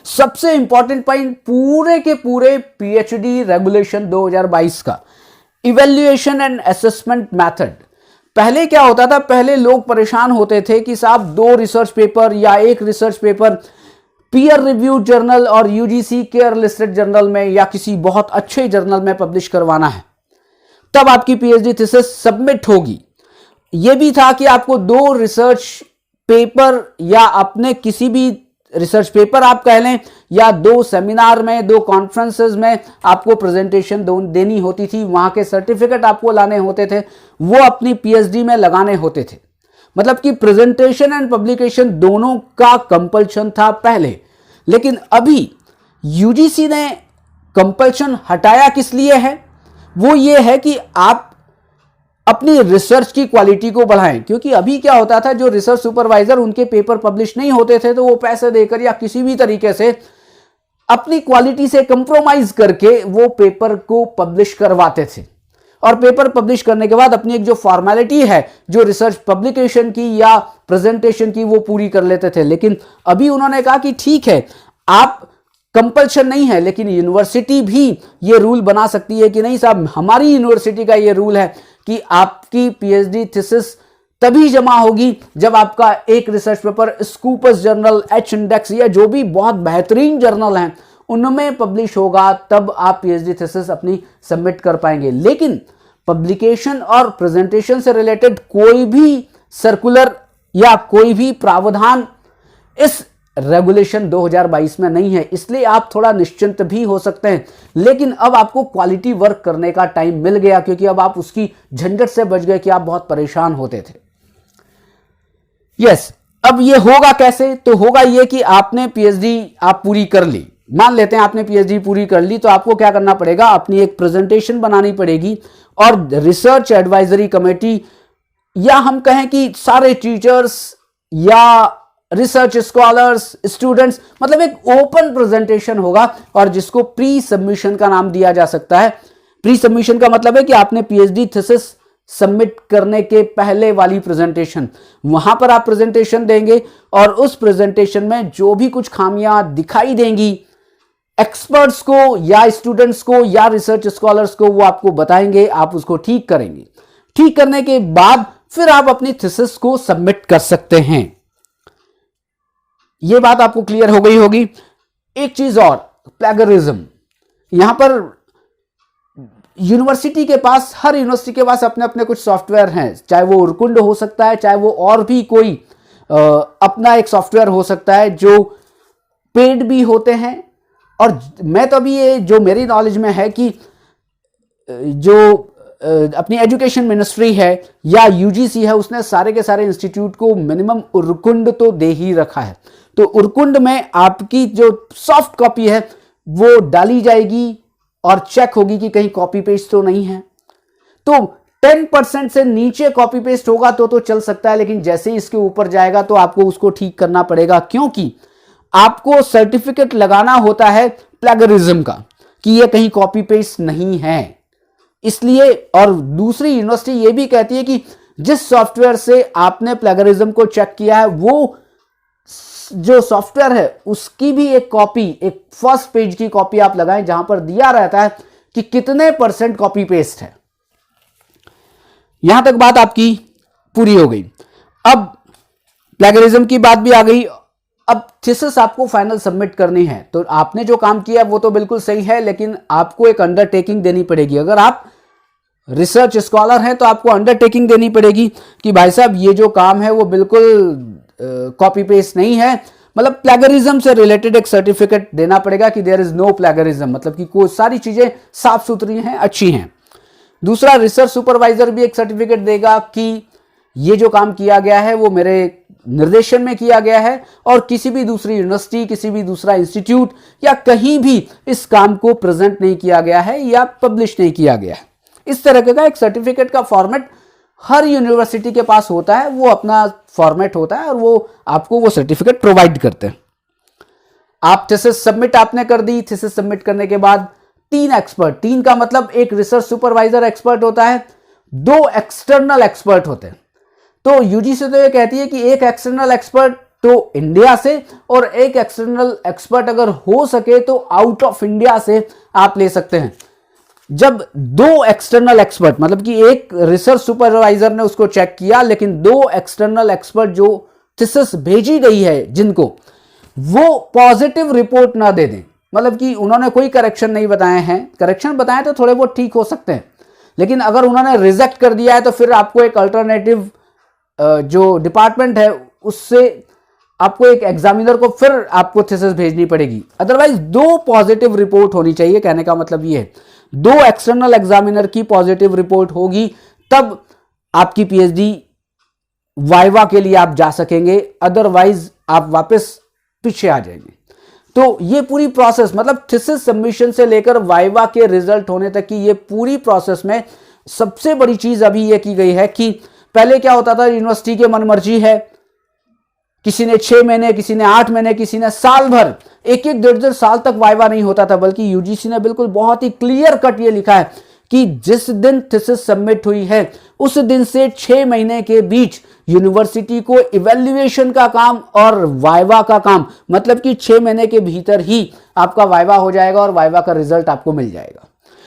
सबसे important point पूरे के पूरे पीएचडी रेगुलेशन 2022 का इवैल्यूएशन एंड असेसमेंट मेथड। पहले क्या होता था, पहले लोग परेशान होते थे कि साहब 2 रिसर्च पेपर या 1 research paper peer review journal और यूजीसी केयर लिस्टेड जर्नल में या किसी बहुत अच्छे जर्नल में पब्लिश करवाना है, तब आपकी पीएचडी थीसिस सबमिट होगी। यह भी था कि आपको 2 रिसर्च पेपर या अपने किसी भी रिसर्च पेपर आप कह लें या 2 सेमिनार में 2 कॉन्फ्रेंसेस में आपको प्रेजेंटेशन देनी होती थी, वहां के सर्टिफिकेट आपको लाने होते थे, वो अपनी पीएचडी में लगाने होते थे। मतलब कि प्रेजेंटेशन एंड पब्लिकेशन दोनों का कंपल्शन था पहले। लेकिन अभी यूजीसी ने कंपल्शन हटाया किस लिए है, वो ये है कि आप अपनी रिसर्च की क्वालिटी को बढ़ाएं। क्योंकि अभी क्या होता था, जो रिसर्च सुपरवाइजर उनके पेपर पब्लिश नहीं होते थे तो वो पैसे देकर या किसी भी तरीके से अपनी क्वालिटी से कंप्रोमाइज करके वो पेपर को पब्लिश करवाते थे, और पेपर पब्लिश करने के बाद अपनी एक जो फॉर्मेलिटी है जो रिसर्च पब्लिकेशन की या प्रेजेंटेशन की वो पूरी कर लेते थे। लेकिन अभी उन्होंने कहा कि ठीक है, आप कंपल्शन नहीं है, लेकिन यूनिवर्सिटी भी ये रूल बना सकती है कि नहीं साहब, हमारी यूनिवर्सिटी का ये रूल है कि आपकी पीएचडी थीसिस तभी जमा होगी जब आपका एक research paper Scopus journal, H index या जो भी बहुत बेहतरीन जर्नल हैं उनमें पब्लिश होगा, तब आप पीएचडी थीसिस अपनी सबमिट कर पाएंगे। लेकिन पब्लिकेशन और प्रेजेंटेशन से रिलेटेड कोई भी सर्कुलर या कोई भी प्रावधान इस रेगुलेशन 2022 में नहीं है, इसलिए आप थोड़ा निश्चिंत भी हो सकते हैं। लेकिन अब आपको क्वालिटी वर्क करने का टाइम मिल गया, क्योंकि अब आप उसकी झंझट से बच गए कि आप बहुत परेशान होते थे। यस, अब ये होगा कैसे? तो होगा ये कि आपने पीएचडी आप पूरी कर ली, मान लेते हैं आपने पीएचडी पूरी कर ली, तो आपको क्या करना पड़ेगा, अपनी एक प्रेजेंटेशन बनानी पड़ेगी, और रिसर्च एडवाइजरी कमेटी या हम कहें कि सारे टीचर्स या रिसर्च स्कॉलर्स, स्टूडेंट्स, मतलब एक ओपन प्रेजेंटेशन होगा, और जिसको प्री सबमिशन का नाम दिया जा सकता है। प्री सबमिशन का मतलब है कि आपने पीएचडी थीसिस सबमिट करने के पहले वाली प्रेजेंटेशन, वहां पर आप प्रेजेंटेशन देंगे, और उस प्रेजेंटेशन में जो भी कुछ खामियां दिखाई देंगी एक्सपर्ट्स को या स्टूडेंट्स को या रिसर्च स्कॉलर्स को, वो आपको बताएंगे, आप उसको ठीक करेंगे। ठीक करने के बाद फिर आप अपनी थीसिस को सबमिट कर सकते हैं। यह बात आपको क्लियर हो गई होगी। एक चीज और, प्लेगरिज्म। यहां पर यूनिवर्सिटी के पास, हर यूनिवर्सिटी के पास अपने अपने कुछ सॉफ्टवेयर हैं, चाहे वो उर्कुंड हो सकता है, चाहे वो और भी कोई अपना एक सॉफ्टवेयर हो सकता है जो पेड भी होते हैं। और मैं तो अभी ये जो मेरी नॉलेज में है कि जो अपनी एजुकेशन मिनिस्ट्री है या यूजीसी है, उसने सारे के सारे इंस्टीट्यूट को मिनिमम उर्कुंड तो दे ही रखा है। तो उर्कुंड में आपकी जो सॉफ्ट कॉपी है वो डाली जाएगी और चेक होगी कि कहीं कॉपी पेस्ट तो नहीं है। तो 10% से नीचे कॉपी पेस्ट होगा तो चल सकता है, लेकिन जैसे ही इसके ऊपर जाएगा तो आपको उसको ठीक करना पड़ेगा, क्योंकि आपको सर्टिफिकेट लगाना होता है प्लेगरिज्म का कि ये कहीं कॉपी पेस्ट नहीं है। इसलिए, और दूसरी यूनिवर्सिटी ये भी कहती है कि जिस सॉफ्टवेयर से आपने प्लेगरिज्म को चेक किया है, वो जो सॉफ्टवेयर है उसकी भी एक कॉपी, एक फर्स्ट पेज की कॉपी आप लगाएं, जहां पर दिया रहता है कि कितने % कॉपी पेस्ट है। यहां तक बात आपकी पूरी हो गई। अब प्लेगरिज्म की बात भी आ गई। अब थीसिस आपको फाइनल सबमिट करनी है, तो आपने जो काम किया वो तो बिल्कुल सही है, लेकिन आपको एक अंडरटेकिंग देनी पड़ेगी। अगर आप रिसर्च स्कॉलर हैं तो आपको अंडरटेकिंग देनी पड़ेगी कि भाई साहब ये जो काम है वो बिल्कुल कॉपी पेस्ट नहीं है। मतलब प्लेगरिज्म से रिलेटेड एक सर्टिफिकेट देना पड़ेगा कि देयर इज नो प्लेगरिज्म, मतलब कि कोई सारी चीजें साफ सुथरी हैं, अच्छी हैं। दूसरा, रिसर्च सुपरवाइजर भी एक सर्टिफिकेट देगा कि ये जो काम किया गया है वो मेरे निर्देशन में किया गया है, और किसी भी दूसरी यूनिवर्सिटी, किसी भी दूसरा इंस्टीट्यूट या कहीं भी इस काम को प्रेजेंट नहीं किया गया है या पब्लिश नहीं किया गया है। इस तरह का एक सर्टिफिकेट का फॉर्मेट हर यूनिवर्सिटी के पास होता है, वो अपना फॉर्मेट होता है और वो आपको वो सर्टिफिकेट प्रोवाइड करते हैं। आप थीसिस सबमिट आपने कर दी। थीसिस सबमिट करने के बाद 3 एक्सपर्ट, 3 का मतलब एक रिसर्च सुपरवाइजर एक्सपर्ट होता है, 2 एक्सटर्नल एक्सपर्ट होते हैं। तो यूजीसी तो ये कहती है कि एक एक्सटर्नल एक्सपर्ट तो इंडिया से, और एक एक्सटर्नल एक्सपर्ट अगर हो सके तो आउट ऑफ इंडिया से आप ले सकते हैं। जब दो एक्सटर्नल एक्सपर्ट, मतलब कि एक रिसर्च सुपरवाइजर ने उसको चेक किया, लेकिन दो एक्सटर्नल एक्सपर्ट जो थीसिस भेजी गई है जिनको, वो पॉजिटिव रिपोर्ट ना दे दें, मतलब कि उन्होंने कोई करेक्शन नहीं बताए हैं, करेक्शन बताए तो थोड़े बहुत ठीक हो सकते हैं, लेकिन अगर उन्होंने रिजेक्ट कर दिया है तो फिर आपको एक अल्टरनेटिव जो डिपार्टमेंट है उससे आपको एक एग्जामिनर को फिर आपको थीसिस भेजनी पड़ेगी। अदरवाइज दो पॉजिटिव रिपोर्ट होनी चाहिए, कहने का मतलब ये है दो एक्सटर्नल एग्जामिनर की पॉजिटिव रिपोर्ट होगी तब आपकी पीएचडी वाइवा के लिए आप जा सकेंगे, अदरवाइज आप वापस पीछे आ जाएंगे। तो ये पूरी प्रोसेस, मतलब थीसिस सबमिशन से लेकर वाइवा के रिजल्ट होने तक की ये पूरी प्रोसेस में सबसे बड़ी चीज अभी ये की गई है कि पहले क्या होता था, यूनिवर्सिटी की मनमर्जी है, किसी ने 6 महीने, किसी ने 8 महीने, किसी ने साल भर, एक एक डेढ़ साल तक वाइवा नहीं होता था, बल्कि यूजीसी ने बिल्कुल बहुत ही क्लियर कट ये लिखा है कि जिस दिन थीसिस सबमिट हुई है उस दिन से 6 महीने के बीच यूनिवर्सिटी को इवैल्यूएशन का काम और वाइवा का काम, मतलब कि 6 महीने के भीतर ही आपका वाइवा हो जाएगा और वाइवा का रिजल्ट आपको मिल जाएगा।